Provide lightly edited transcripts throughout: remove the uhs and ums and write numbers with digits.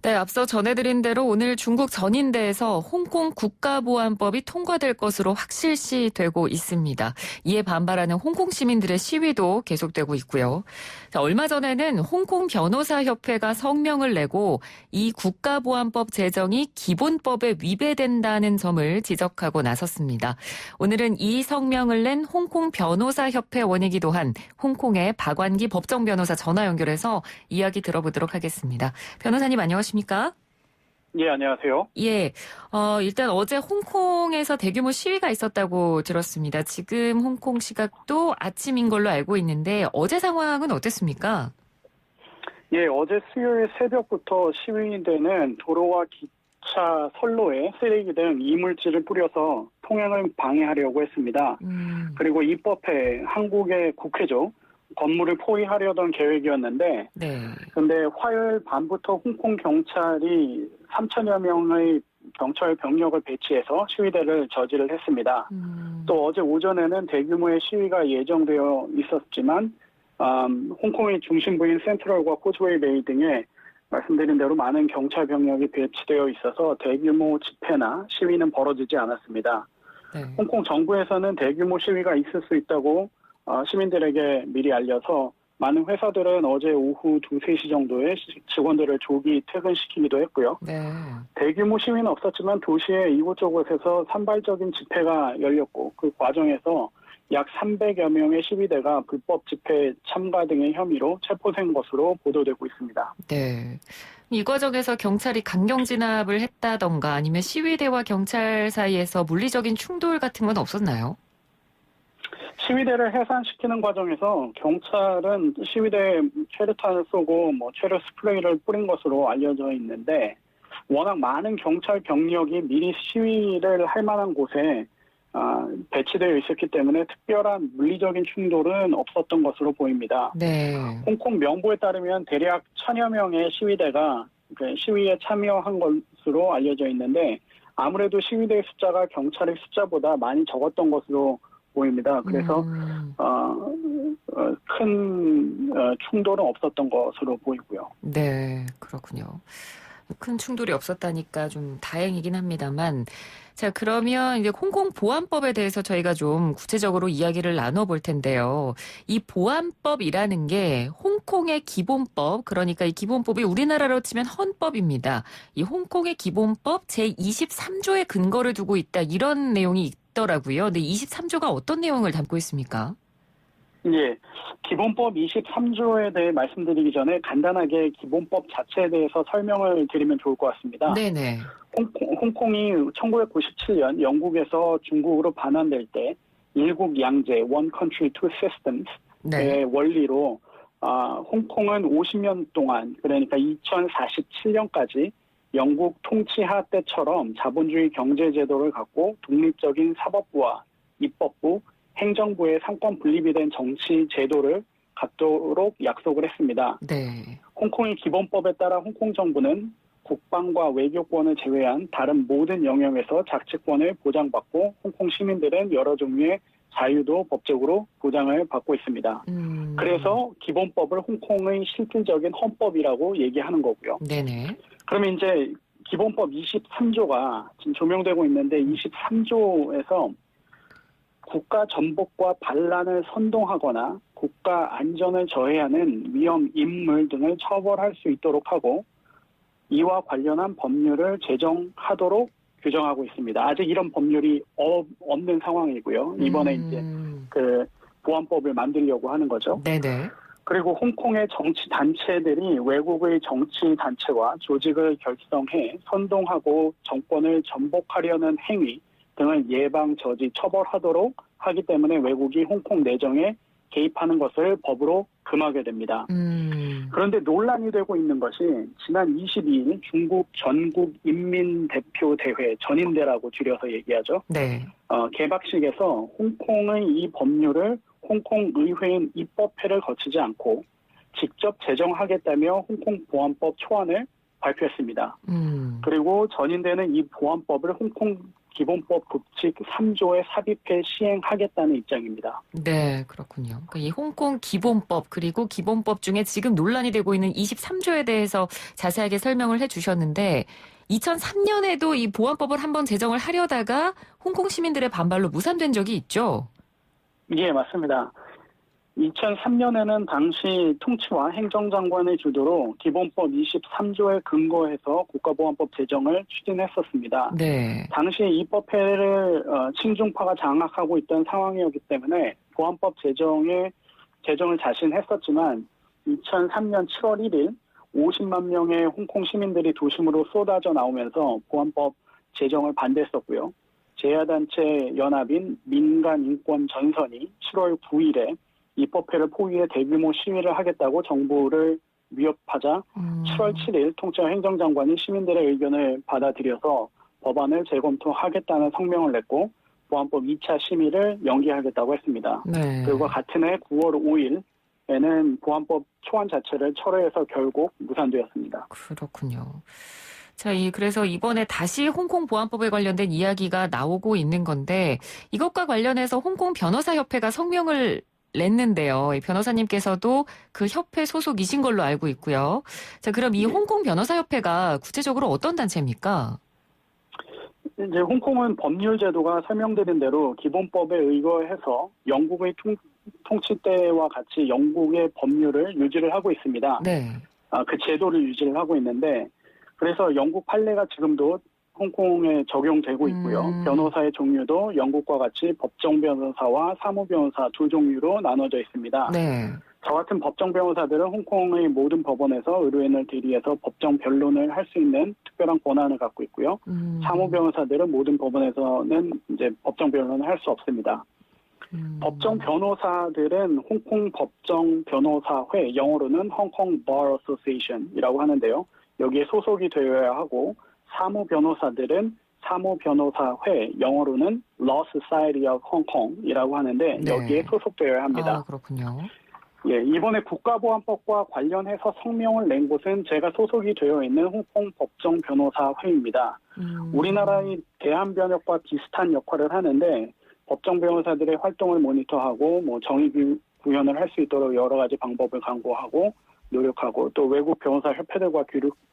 네, 앞서 전해드린 대로 오늘 중국 전인대에서 홍콩 국가보안법이 통과될 것으로 확실시되고 있습니다. 이에 반발하는 홍콩 시민들의 시위도 계속되고 있고요. 자, 얼마 전에는 홍콩 변호사협회가 성명을 내고 이 국가보안법 제정이 기본법에 위배된다는 점을 지적하고 나섰습니다. 오늘은 이 성명을 낸 홍콩 변호사협회원이기도 한 홍콩의 박완기 법정 변호사 전화 연결해서 이야기 들어보도록 하겠습니다. 변호사님 안녕하십니까? 예, 안녕하세요. 예, 일단 어제 홍콩에서 대규모 시위가 있었다고 들었습니다. 지금 홍콩 시각도 아침인 걸로 알고 있는데 어제 상황은 어땠습니까? 예, 어제 수요일 새벽부터 시위대는 도로와 기차 선로에 쓰레기 등 이물질을 뿌려서 통행을 방해하려고 했습니다. 그리고 입법회, 한국의 국회죠. 건물을 포위하려던 계획이었는데, 네. 근데 화요일 밤부터 홍콩 경찰이 3천여 명의 경찰 병력을 배치해서 시위대를 저지를 했습니다. 또 어제 오전에는 대규모의 시위가 예정되어 있었지만, 홍콩의 중심부인 센트럴과 코즈웨이 베이 등에 말씀드린 대로 많은 경찰 병력이 배치되어 있어서 대규모 집회나 시위는 벌어지지 않았습니다. 네. 홍콩 정부에서는 대규모 시위가 있을 수 있다고 시민들에게 미리 알려서 많은 회사들은 어제 오후 2, 3시 정도에 직원들을 조기 퇴근시키기도 했고요. 네. 대규모 시위는 없었지만 도시의 이곳저곳에서 산발적인 집회가 열렸고 그 과정에서 약 300여 명의 시위대가 불법 집회 참가 등의 혐의로 체포된 것으로 보도되고 있습니다. 네. 이 과정에서 경찰이 강경 진압을 했다던가 아니면 시위대와 경찰 사이에서 물리적인 충돌 같은 건 없었나요? 시위대를 해산시키는 과정에서 경찰은 시위대에 최루탄을 쏘고 최루 스프레이를 뿌린 것으로 알려져 있는데 워낙 많은 경찰 병력이 미리 시위를 할 만한 곳에 배치되어 있었기 때문에 특별한 물리적인 충돌은 없었던 것으로 보입니다. 네. 홍콩 명보에 따르면 대략 1000여 명의 시위대가 시위에 참여한 것으로 알려져 있는데 아무래도 시위대의 숫자가 경찰의 숫자보다 많이 적었던 것으로 보입니다. 그래서 큰 충돌은 없었던 것으로 보이고요. 네, 그렇군요. 큰 충돌이 없었다니까 좀 다행이긴 합니다만, 자, 그러면 이제 홍콩 보안법에 대해서 저희가 좀 구체적으로 이야기를 나눠볼 텐데요. 이 보안법이라는 게 홍콩의 기본법, 그러니까 이 기본법이 우리나라로 치면 헌법입니다. 이 홍콩의 기본법 제23조에 근거를 두고 있다, 이런 내용이 있더라고요. 근데 23조가 어떤 내용을 담고 있습니까? 예, 기본법 23조에 대해 말씀드리기 전에 간단하게 기본법 자체에 대해서 설명을 드리면 좋을 것 같습니다. 네네. 홍콩이 1997년 영국에서 중국으로 반환될 때 일국 양제, One Country, Two Systems의 원리로 홍콩은 50년 동안, 그러니까 2047년까지 영국 통치하 때처럼 자본주의 경제제도를 갖고 독립적인 사법부와 입법부, 행정부의 상권 분립이 된 정치 제도를 갖도록 약속을 했습니다. 네. 홍콩의 기본법에 따라 홍콩 정부는 국방과 외교권을 제외한 다른 모든 영역에서 자치권을 보장받고 홍콩 시민들은 여러 종류의 자유도 법적으로 보장을 받고 있습니다. 그래서 기본법을 홍콩의 실질적인 헌법이라고 얘기하는 거고요. 네네. 그러면 이제 기본법 23조가 지금 조명되고 있는데 23조에서 국가 전복과 반란을 선동하거나 국가 안전을 저해하는 위험 인물 등을 처벌할 수 있도록 하고 이와 관련한 법률을 제정하도록 규정하고 있습니다. 아직 이런 법률이 없는 상황이고요. 이번에 이제 그 보안법을 만들려고 하는 거죠. 네네. 그리고 홍콩의 정치 단체들이 외국의 정치 단체와 조직을 결성해 선동하고 정권을 전복하려는 행위 등을 예방, 저지, 처벌하도록 하기 때문에 외국이 홍콩 내정에 개입하는 것을 법으로 금하게 됩니다. 그런데 논란이 되고 있는 것이 지난 22일 중국 전국인민대표대회, 전인대라고 줄여서 얘기하죠. 네. 개막식에서 홍콩의 이 법률을 홍콩 의회인 입법회를 거치지 않고 직접 제정하겠다며 홍콩 보안법 초안을 발표했습니다. 그리고 전인대는 이 보안법을 홍콩 기본법 법칙 3조에 삽입해 시행하겠다는 입장입니다. 네, 그렇군요. 그러니까 이 홍콩 기본법 그리고 기본법 중에 지금 논란이 되고 있는 23조에 대해서 자세하게 설명을 해주셨는데 2003년에도 이 보안법을 한번 제정을 하려다가 홍콩 시민들의 반발로 무산된 적이 있죠. 예, 맞습니다. 2003년에는 당시 통치와 행정장관의 주도로 기본법 23조에 근거해서 국가보안법 제정을 추진했었습니다. 네. 당시 입법회를 친중파가 장악하고 있던 상황이었기 때문에 보안법 제정을 자신했었지만 2003년 7월 1일 50만 명의 홍콩 시민들이 도심으로 쏟아져 나오면서 보안법 제정을 반대했었고요. 제야단체 연합인 민간인권전선이 7월 9일에 입법회를 포위해 대규모 시위를 하겠다고 정부를 위협하자 7월 7일 통치와 행정장관이 시민들의 의견을 받아들여서 법안을 재검토하겠다는 성명을 냈고 보안법 2차 심의를 연기하겠다고 했습니다. 네. 그리고 같은 해 9월 5일에는 보안법 초안 자체를 철회해서 결국 무산되었습니다. 그렇군요. 자, 그래서 이번에 다시 홍콩 보안법에 관련된 이야기가 나오고 있는 건데 이것과 관련해서 홍콩 변호사협회가 성명을 냈는데요. 이 변호사님께서도 그 협회 소속이신 걸로 알고 있고요. 자, 그럼 이 홍콩 변호사협회가 구체적으로 어떤 단체입니까? 이제 홍콩은 법률 제도가 설명드린 대로 기본법에 의거해서 영국의 통치 때와 같이 영국의 법률을 유지를 하고 있습니다. 네. 그 제도를 유지를 하고 있는데 그래서 영국 판례가 지금도 홍콩에 적용되고 있고요. 변호사의 종류도 영국과 같이 법정 변호사와 사무 변호사 두 종류로 나눠져 있습니다. 네. 저 같은 법정 변호사들은 홍콩의 모든 법원에서 의뢰인을 대리해서 법정 변론을 할 수 있는 특별한 권한을 갖고 있고요. 사무 변호사들은 모든 법원에서는 이제 법정 변론을 할 수 없습니다. 법정 변호사들은 홍콩 법정 변호사회, 영어로는 홍콩 Bar Association이라고 하는데요. 여기에 소속이 되어야 하고 사무 변호사들은 사무 변호사회, 영어로는 Law Society of Hong Kong이라고 하는데 네. 여기에 소속되어야 합니다. 아, 그렇군요. 예, 이번에 국가보안법과 관련해서 성명을 낸 곳은 제가 소속이 되어 있는 홍콩 법정 변호사회입니다. 우리나라의 대한변협과 비슷한 역할을 하는데 법정 변호사들의 활동을 모니터하고 정의 구현을 할 수 있도록 여러 가지 방법을 강구하고 노력하고 또 외국 변호사 협회들과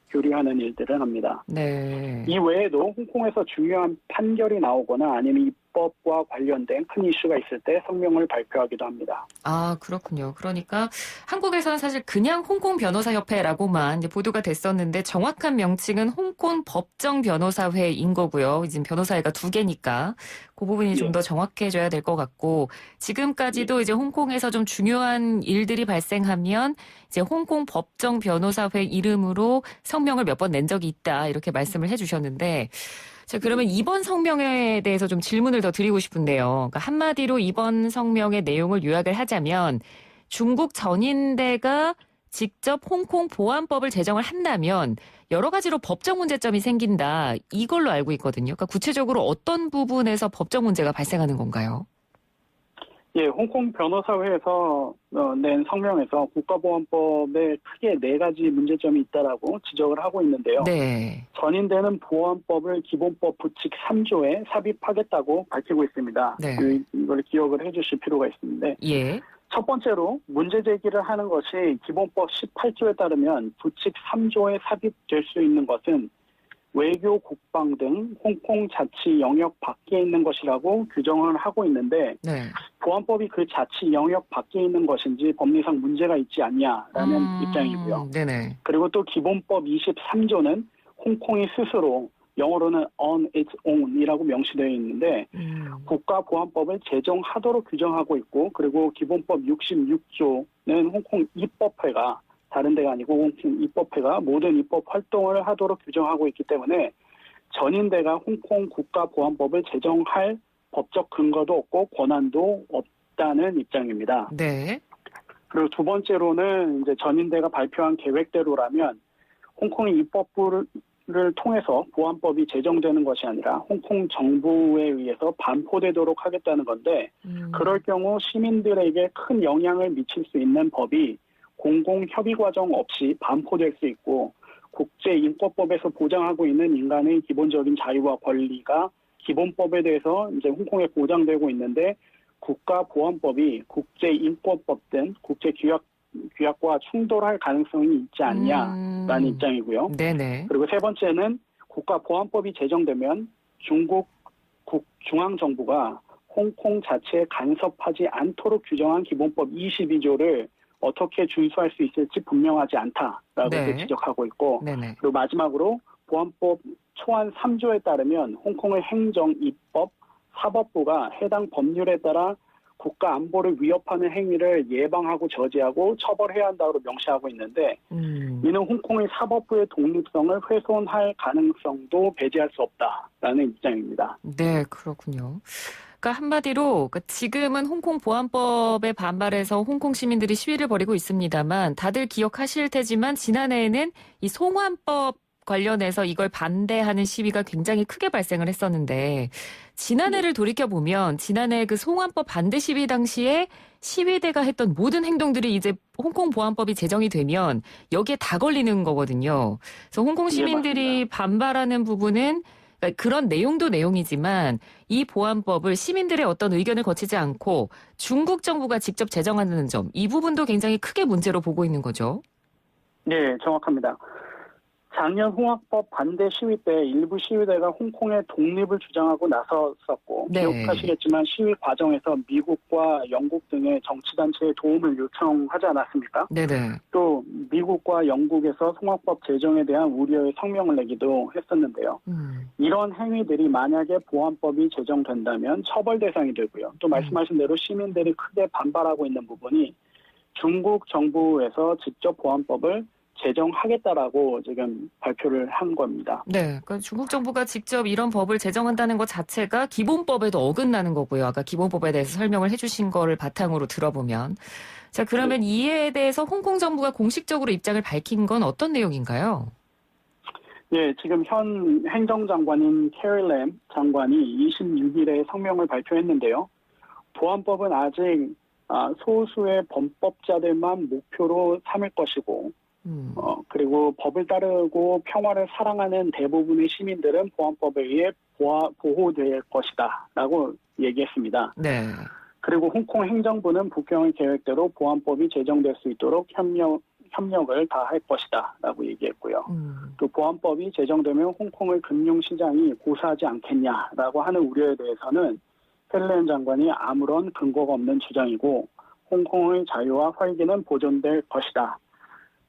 교류하는 일들을 합니다. 네. 이 외에도 홍콩에서 중요한 판결이 나오거나 아니면 입법과 관련된 큰 이슈가 있을 때 성명을 발표하기도 합니다. 아, 그렇군요. 그러니까 한국에서는 사실 그냥 홍콩 변호사협회라고만 이제 보도가 됐었는데 정확한 명칭은 홍콩 법정 변호사회인 거고요. 이제 변호사회가 두 개니까 그 부분이 좀 더 정확해져야 될 것 같고 지금까지도 이제 홍콩에서 좀 중요한 일들이 발생하면 이제 홍콩 법정 변호사회 이름으로 성명을 몇 번 낸 적이 있다 이렇게 말씀을 해주셨는데 자, 그러면 이번 성명에 대해서 좀 질문을 더 드리고 싶은데요. 그러니까 한마디로 이번 성명의 내용을 요약을 하자면 중국 전인대가 직접 홍콩 보안법을 제정을 한다면 여러 가지로 법적 문제점이 생긴다. 이걸로 알고 있거든요. 그러니까 구체적으로 어떤 부분에서 법적 문제가 발생하는 건가요? 예, 홍콩 변호사회에서 낸 성명에서 국가보안법에 크게 4가지 문제점이 있다라고 지적을 하고 있는데요. 네. 전인대는 보안법을 기본법 부칙 3조에 삽입하겠다고 밝히고 있습니다. 네. 이걸 기억을 해주실 필요가 있는데 예. 첫 번째로 문제 제기를 하는 것이 기본법 18조에 따르면 부칙 3조에 삽입될 수 있는 것은 외교, 국방 등 홍콩 자치 영역 밖에 있는 것이라고 규정을 하고 있는데 네. 보안법이 그 자치 영역 밖에 있는 것인지 법리상 문제가 있지 않냐라는 입장이고요. 네네. 그리고 또 기본법 23조는 홍콩이 스스로 영어로는 on its own이라고 명시되어 있는데 국가보안법을 제정하도록 규정하고 있고 그리고 기본법 66조는 홍콩 입법회가 다른 데가 아니고 홍콩 입법회가 모든 입법 활동을 하도록 규정하고 있기 때문에 전인대가 홍콩 국가보안법을 제정할 법적 근거도 없고 권한도 없다는 입장입니다. 네. 그리고 두 번째로는 이제 전인대가 발표한 계획대로라면 홍콩의 입법부를 통해서 보안법이 제정되는 것이 아니라 홍콩 정부에 의해서 반포되도록 하겠다는 건데 그럴 경우 시민들에게 큰 영향을 미칠 수 있는 법이 공공협의 과정 없이 반포될 수 있고 국제인권법에서 보장하고 있는 인간의 기본적인 자유와 권리가 기본법에 대해서 이제 홍콩에 보장되고 있는데 국가보안법이 국제인권법 등 국제규약과 충돌할 가능성이 있지 않냐라는 입장이고요. 네네. 그리고 세 번째는 국가보안법이 제정되면 중국 중앙정부가 홍콩 자체에 간섭하지 않도록 규정한 기본법 22조를 어떻게 준수할 수 있을지 분명하지 않다라고 네. 지적하고 있고 네네. 그리고 마지막으로 보안법 초안 3조에 따르면 홍콩의 행정, 입법, 사법부가 해당 법률에 따라 국가 안보를 위협하는 행위를 예방하고 저지하고 처벌해야 한다고 명시하고 있는데 이는 홍콩의 사법부의 독립성을 훼손할 가능성도 배제할 수 없다라는 입장입니다. 네, 그렇군요. 그러니까 한마디로 지금은 홍콩 보안법에 반발해서 홍콩 시민들이 시위를 벌이고 있습니다만 다들 기억하실 테지만 지난해에는 이 송환법 관련해서 이걸 반대하는 시위가 굉장히 크게 발생을 했었는데 지난해를 돌이켜보면 지난해 그 송환법 반대 시위 당시에 시위대가 했던 모든 행동들이 이제 홍콩 보안법이 제정이 되면 여기에 다 걸리는 거거든요. 그래서 홍콩 시민들이 반발하는 부분은 그러니까 그런 내용도 내용이지만 이 보안법을 시민들의 어떤 의견을 거치지 않고 중국 정부가 직접 제정하는 점, 이 부분도 굉장히 크게 문제로 보고 있는 거죠. 네, 정확합니다. 작년 홍학법 반대 시위 때 일부 시위대가 홍콩의 독립을 주장하고 나섰었고 네. 기억하시겠지만 시위 과정에서 미국과 영국 등의 정치단체의 도움을 요청하지 않았습니까? 네네. 또 미국과 영국에서 송학법 제정에 대한 우려의 성명을 내기도 했었는데요. 이런 행위들이 만약에 보안법이 제정된다면 처벌 대상이 되고요. 또 말씀하신 대로 시민들이 크게 반발하고 있는 부분이 중국 정부에서 직접 보안법을 제정하겠다라고 지금 발표를 한 겁니다. 네, 그러니까 중국 정부가 직접 이런 법을 제정한다는 것 자체가 기본법에도 어긋나는 거고요. 아까 기본법에 대해서 설명을 해주신 거를 바탕으로 들어보면. 자, 그러면 이에 대해서 홍콩 정부가 공식적으로 입장을 밝힌 건 어떤 내용인가요? 예, 지금 현 행정장관인 캐리 램 장관이 26일에 성명을 발표했는데요. 보안법은 아직 소수의 범법자들만 목표로 삼을 것이고 그리고 법을 따르고 평화를 사랑하는 대부분의 시민들은 보안법에 의해 보호될 것이다 라고 얘기했습니다. 네. 그리고 홍콩 행정부는 북경의 계획대로 보안법이 제정될 수 있도록 협력을 다할 것이다 라고 얘기했고요. 또 보안법이 제정되면 홍콩의 금융시장이 고사하지 않겠냐라고 하는 우려에 대해서는 헬렌 장관이 아무런 근거가 없는 주장이고 홍콩의 자유와 활기는 보존될 것이다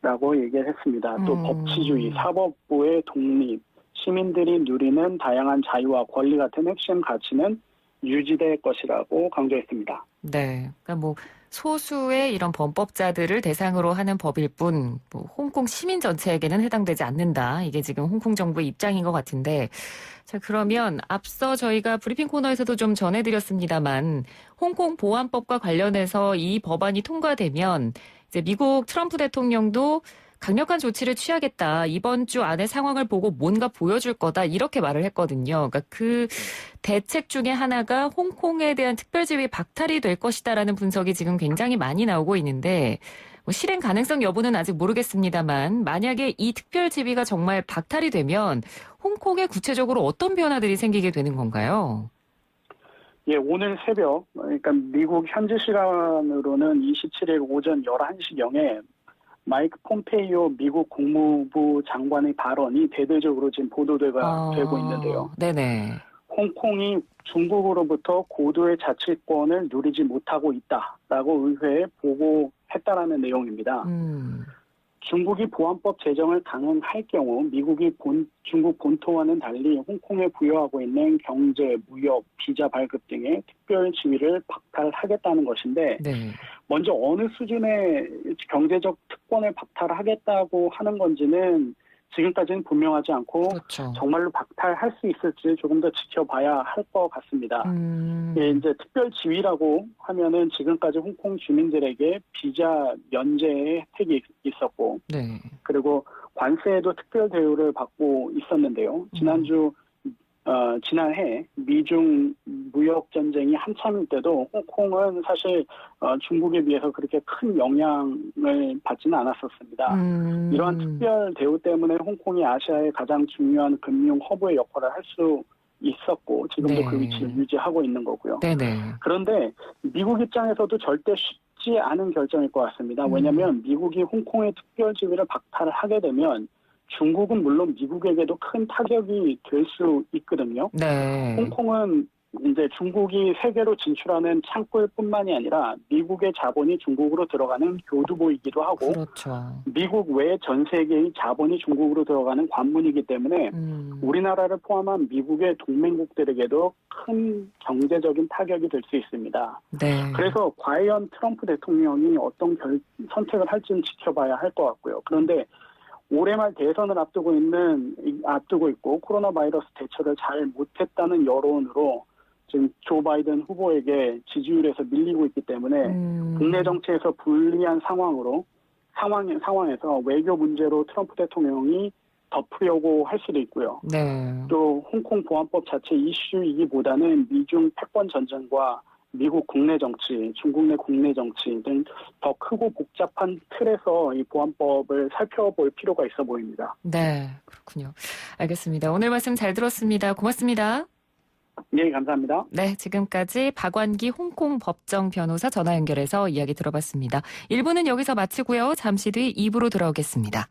라고 얘기를 했습니다. 또 법치주의, 사법부의 독립, 시민들이 누리는 다양한 자유와 권리 같은 핵심 가치는 유지될 것이라고 강조했습니다. 네. 그러니까 뭐 소수의 이런 범법자들을 대상으로 하는 법일 뿐, 뭐 홍콩 시민 전체에게는 해당되지 않는다. 이게 지금 홍콩 정부의 입장인 것 같은데, 자, 그러면 앞서 저희가 브리핑 코너에서도 좀 전해드렸습니다만, 홍콩 보안법과 관련해서 이 법안이 통과되면 이제 미국 트럼프 대통령도 강력한 조치를 취하겠다. 이번 주 안에 상황을 보고 뭔가 보여줄 거다. 이렇게 말을 했거든요. 그러니까 그 대책 중에 하나가 홍콩에 대한 특별지위 박탈이 될 것이다라는 분석이 지금 굉장히 많이 나오고 있는데 뭐 실행 가능성 여부는 아직 모르겠습니다만 만약에 이 특별지위가 정말 박탈이 되면 홍콩에 구체적으로 어떤 변화들이 생기게 되는 건가요? 예, 오늘 새벽, 그러니까 미국 현지 시간으로는 27일 오전 11시경에 마이크 폼페이오 미국 국무부 장관의 발언이 대대적으로 지금 되고 있는데요. 네네. 홍콩이 중국으로부터 고도의 자치권을 누리지 못하고 있다라고 의회에 보고했다라는 내용입니다. 중국이 보안법 제정을 강행할 경우 미국이 중국 본토와는 달리 홍콩에 부여하고 있는 경제, 무역, 비자 발급 등의 특별 지위를 박탈하겠다는 것인데 네. 먼저 어느 수준의 경제적 특권을 박탈하겠다고 하는 건지는 지금까지는 분명하지 않고 그렇죠. 정말로 박탈할 수 있을지 조금 더 지켜봐야 할 것 같습니다. 예, 이제 특별 지위라고 하면은 지금까지 홍콩 주민들에게 비자 면제의 혜택이 있었고, 네. 그리고 관세에도 특별 대우를 받고 있었는데요. 지난해 미중 무역 전쟁이 한참일 때도 홍콩은 사실 중국에 비해서 그렇게 큰 영향을 받지는 않았었습니다. 이러한 특별 대우 때문에 홍콩이 아시아의 가장 중요한 금융 허브의 역할을 할 수 있었고 지금도 네. 그 위치를 유지하고 있는 거고요. 네네. 그런데 미국 입장에서도 절대 쉽지 않은 결정일 것 같습니다. 왜냐하면 미국이 홍콩의 특별 지위를 박탈을 하게 되면 중국은 물론 미국에게도 큰 타격이 될 수 있거든요. 네. 홍콩은 이제 중국이 세계로 진출하는 창구일 뿐만이 아니라 미국의 자본이 중국으로 들어가는 교두보이기도 하고 그렇죠. 미국 외 전 세계의 자본이 중국으로 들어가는 관문이기 때문에 우리나라를 포함한 미국의 동맹국들에게도 큰 경제적인 타격이 될 수 있습니다. 네. 그래서 과연 트럼프 대통령이 어떤 선택을 할지는 지켜봐야 할 것 같고요. 그런데 올해 말 대선을 앞두고 있고 코로나 바이러스 대처를 잘 못했다는 여론으로 지금 조 바이든 후보에게 지지율에서 밀리고 있기 때문에 국내 정치에서 불리한 상황에서 외교 문제로 트럼프 대통령이 덮으려고 할 수도 있고요. 네. 또 홍콩 보안법 자체 이슈이기보다는 미중 패권 전쟁과 미국 국내 정치, 중국 내 국내 정치 등 더 크고 복잡한 틀에서 이 보안법을 살펴볼 필요가 있어 보입니다. 네, 그렇군요. 알겠습니다. 오늘 말씀 잘 들었습니다. 고맙습니다. 네, 감사합니다. 네, 지금까지 박완기 홍콩 법정 변호사 전화 연결해서 이야기 들어봤습니다. 1부는 여기서 마치고요. 잠시 뒤 2부로 돌아오겠습니다.